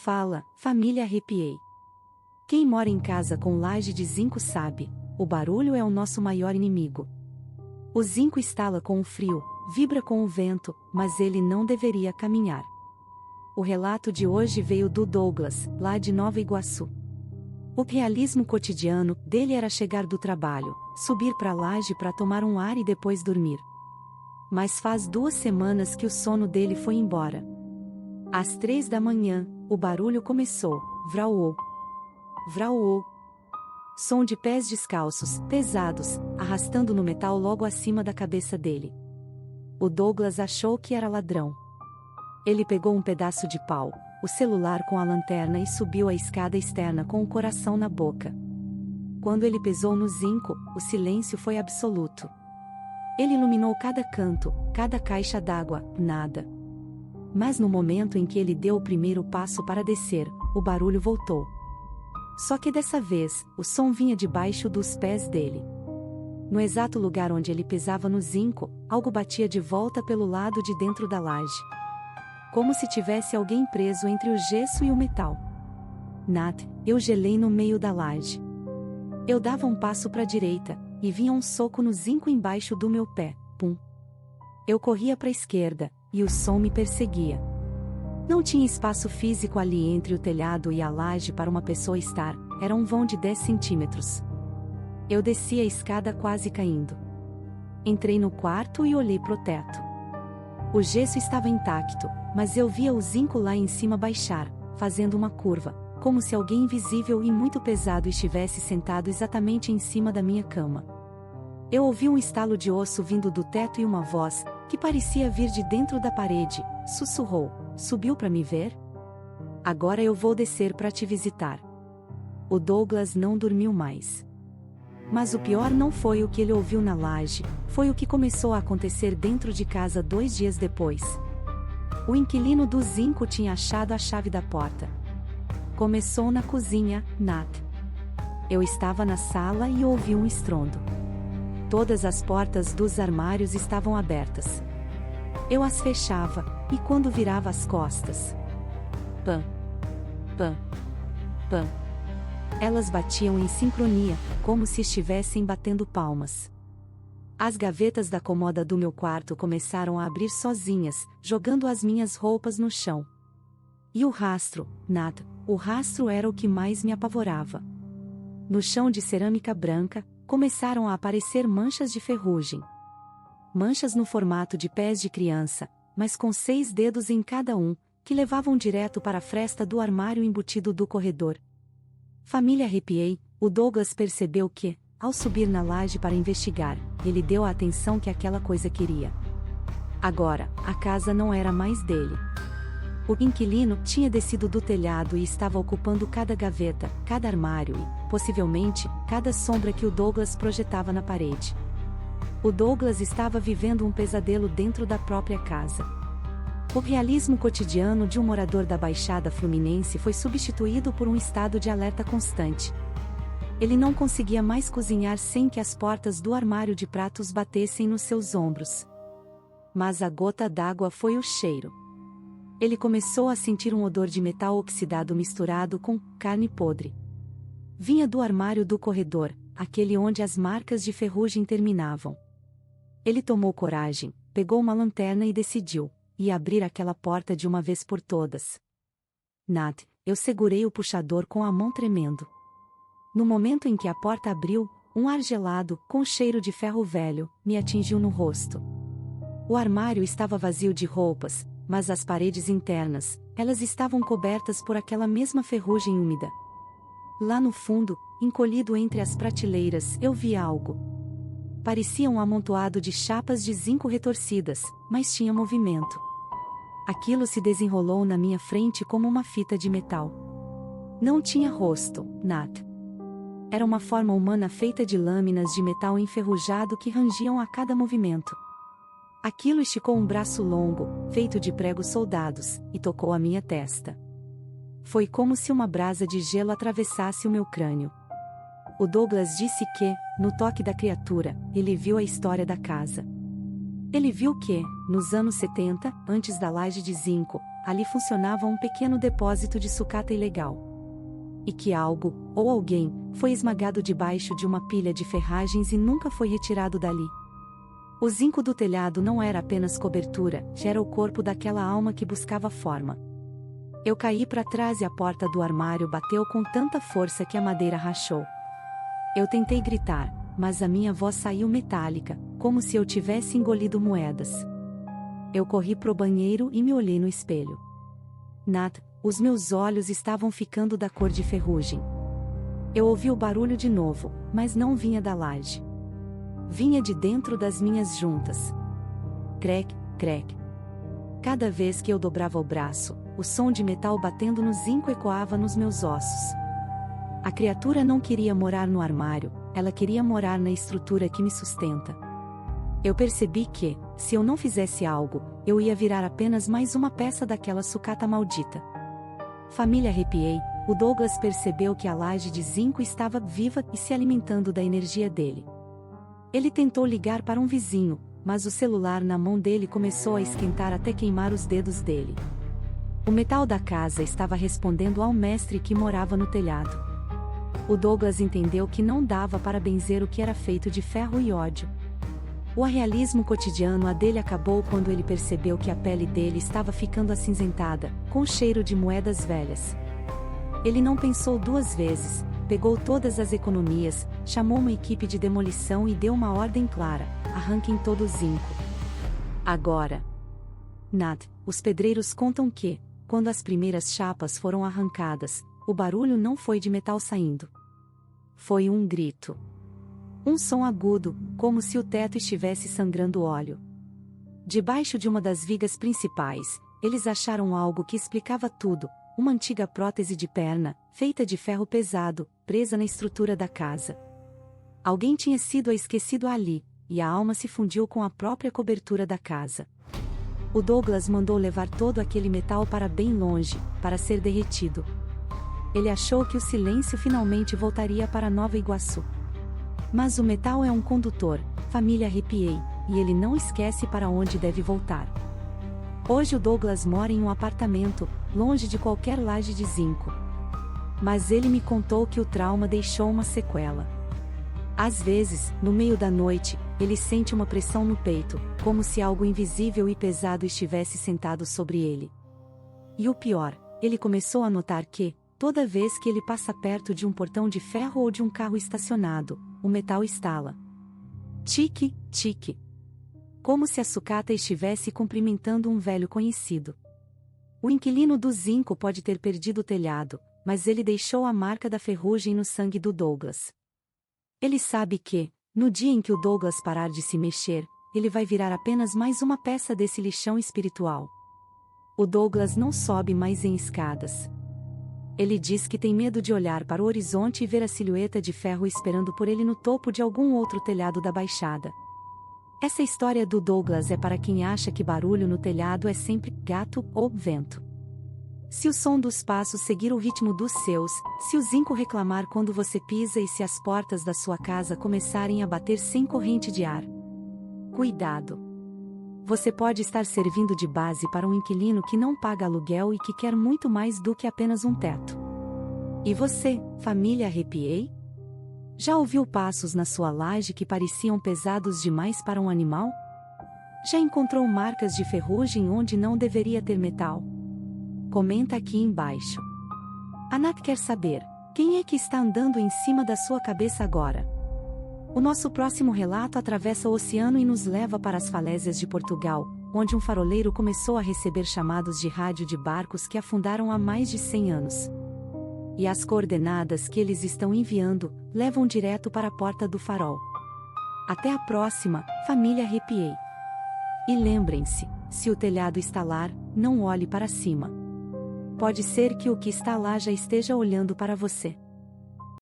Fala, família Arrepiei. Quem mora em casa com laje de zinco sabe, o barulho é o nosso maior inimigo. O zinco estala com o frio, vibra com o vento, mas ele não deveria caminhar. O relato de hoje veio do Douglas, lá de Nova Iguaçu. O realismo cotidiano dele era chegar do trabalho, subir para a laje para tomar um ar e depois dormir. Mas faz 2 semanas que o sono dele foi embora. Às 3 da manhã, o barulho começou, vrauou. Vrauou. Som de pés descalços, pesados, arrastando no metal logo acima da cabeça dele. O Douglas achou que era ladrão. Ele pegou um pedaço de pau, o celular com a lanterna e subiu a escada externa com o coração na boca. Quando ele pisou no zinco, o silêncio foi absoluto. Ele iluminou cada canto, cada caixa d'água, nada. Mas no momento em que ele deu o primeiro passo para descer, o barulho voltou. Só que dessa vez, o som vinha debaixo dos pés dele. No exato lugar onde ele pisava no zinco, algo batia de volta pelo lado de dentro da laje. Como se tivesse alguém preso entre o gesso e o metal. Nat, eu gelei no meio da laje. Eu dava um passo para a direita, e vinha um soco no zinco embaixo do meu pé, pum. Eu corria para a esquerda, e o som me perseguia. Não tinha espaço físico ali entre o telhado e a laje para uma pessoa estar, era um vão de 10 centímetros. Eu desci a escada quase caindo. Entrei no quarto e olhei pro teto. O gesso estava intacto, mas eu via o zinco lá em cima baixar, fazendo uma curva, como se alguém invisível e muito pesado estivesse sentado exatamente em cima da minha cama. Eu ouvi um estalo de osso vindo do teto e uma voz, que parecia vir de dentro da parede, sussurrou: "Subiu para me ver? Agora eu vou descer para te visitar." O Douglas não dormiu mais. Mas o pior não foi o que ele ouviu na laje, foi o que começou a acontecer dentro de casa 2 dias depois. O inquilino do zinco tinha achado a chave da porta. Começou na cozinha, Nat. Eu estava na sala e ouvi um estrondo. Todas as portas dos armários estavam abertas. Eu as fechava, e quando virava as costas, pam, pam, pam. Elas batiam em sincronia, como se estivessem batendo palmas. As gavetas da cômoda do meu quarto começaram a abrir sozinhas, jogando as minhas roupas no chão. E o rastro, Nat, o rastro era o que mais me apavorava. No chão de cerâmica branca, começaram a aparecer manchas de ferrugem. Manchas no formato de pés de criança, mas com 6 dedos em cada um, que levavam direto para a fresta do armário embutido do corredor. Família Arrepiei, o Douglas percebeu que, ao subir na laje para investigar, ele deu a atenção que aquela coisa queria. Agora, a casa não era mais dele. O inquilino tinha descido do telhado e estava ocupando cada gaveta, cada armário e, possivelmente, cada sombra que o Douglas projetava na parede. O Douglas estava vivendo um pesadelo dentro da própria casa. O realismo cotidiano de um morador da Baixada Fluminense foi substituído por um estado de alerta constante. Ele não conseguia mais cozinhar sem que as portas do armário de pratos batessem nos seus ombros. Mas a gota d'água foi o cheiro. Ele começou a sentir um odor de metal oxidado misturado com carne podre. Vinha do armário do corredor, aquele onde as marcas de ferrugem terminavam. Ele tomou coragem, pegou uma lanterna e decidiu: ia abrir aquela porta de uma vez por todas. Nat, eu segurei o puxador com a mão tremendo. No momento em que a porta abriu, um ar gelado, com cheiro de ferro velho, me atingiu no rosto. O armário estava vazio de roupas, mas as paredes internas, elas estavam cobertas por aquela mesma ferrugem úmida. Lá no fundo, encolhido entre as prateleiras, eu vi algo. Parecia um amontoado de chapas de zinco retorcidas, mas tinha movimento. Aquilo se desenrolou na minha frente como uma fita de metal. Não tinha rosto, Nat. Era uma forma humana feita de lâminas de metal enferrujado que rangiam a cada movimento. Aquilo esticou um braço longo, feito de pregos soldados, e tocou a minha testa. Foi como se uma brasa de gelo atravessasse o meu crânio. O Douglas disse que, no toque da criatura, ele viu a história da casa. Ele viu que, nos anos 70, antes da laje de zinco, ali funcionava um pequeno depósito de sucata ilegal. E que algo, ou alguém, foi esmagado debaixo de uma pilha de ferragens e nunca foi retirado dali. O zinco do telhado não era apenas cobertura, era o corpo daquela alma que buscava forma. Eu caí para trás e a porta do armário bateu com tanta força que a madeira rachou. Eu tentei gritar, mas a minha voz saiu metálica, como se eu tivesse engolido moedas. Eu corri pro banheiro e me olhei no espelho. Nat, os meus olhos estavam ficando da cor de ferrugem. Eu ouvi o barulho de novo, mas não vinha da laje. Vinha de dentro das minhas juntas. Crec, crec. Cada vez que eu dobrava o braço, o som de metal batendo no zinco ecoava nos meus ossos. A criatura não queria morar no armário, ela queria morar na estrutura que me sustenta. Eu percebi que, se eu não fizesse algo, eu ia virar apenas mais uma peça daquela sucata maldita. Família Arrepiei, o Douglas percebeu que a laje de zinco estava viva e se alimentando da energia dele. Ele tentou ligar para um vizinho, mas o celular na mão dele começou a esquentar até queimar os dedos dele. O metal da casa estava respondendo ao mestre que morava no telhado. O Douglas entendeu que não dava para benzer o que era feito de ferro e ódio. O realismo cotidiano dele acabou quando ele percebeu que a pele dele estava ficando acinzentada, com cheiro de moedas velhas. Ele não pensou duas vezes, pegou todas as economias, chamou uma equipe de demolição e deu uma ordem clara: arranquem todo o zinco. Agora. Nat, os pedreiros contam que, quando as primeiras chapas foram arrancadas, o barulho não foi de metal saindo. Foi um grito. Um som agudo, como se o teto estivesse sangrando óleo. Debaixo de uma das vigas principais, eles acharam algo que explicava tudo: uma antiga prótese de perna, feita de ferro pesado, presa na estrutura da casa. Alguém tinha sido esquecido ali, e a alma se fundiu com a própria cobertura da casa. O Douglas mandou levar todo aquele metal para bem longe, para ser derretido. Ele achou que o silêncio finalmente voltaria para Nova Iguaçu. Mas o metal é um condutor, família Arrepiei, e ele não esquece para onde deve voltar. Hoje o Douglas mora em um apartamento, longe de qualquer laje de zinco. Mas ele me contou que o trauma deixou uma sequela. Às vezes, no meio da noite, ele sente uma pressão no peito, como se algo invisível e pesado estivesse sentado sobre ele. E o pior, ele começou a notar que, toda vez que ele passa perto de um portão de ferro ou de um carro estacionado, o metal estala. Tique, tique. Como se a sucata estivesse cumprimentando um velho conhecido. O inquilino do zinco pode ter perdido o telhado, mas ele deixou a marca da ferrugem no sangue do Douglas. Ele sabe que, no dia em que o Douglas parar de se mexer, ele vai virar apenas mais uma peça desse lixão espiritual. O Douglas não sobe mais em escadas. Ele diz que tem medo de olhar para o horizonte e ver a silhueta de ferro esperando por ele no topo de algum outro telhado da Baixada. Essa história do Douglas é para quem acha que barulho no telhado é sempre gato ou vento. Se o som dos passos seguir o ritmo dos seus, se o zinco reclamar quando você pisa e se as portas da sua casa começarem a bater sem corrente de ar. Cuidado! Você pode estar servindo de base para um inquilino que não paga aluguel e que quer muito mais do que apenas um teto. E você, família Arrepiei? Já ouviu passos na sua laje que pareciam pesados demais para um animal? Já encontrou marcas de ferrugem onde não deveria ter metal? Comenta aqui embaixo. A Nat quer saber, quem é que está andando em cima da sua cabeça agora? O nosso próximo relato atravessa o oceano e nos leva para as falésias de Portugal, onde um faroleiro começou a receber chamados de rádio de barcos que afundaram há mais de 100 anos. E as coordenadas que eles estão enviando levam direto para a porta do farol. Até a próxima, família Arrepiei. E lembrem-se, se o telhado estalar, não olhe para cima. Pode ser que o que está lá já esteja olhando para você.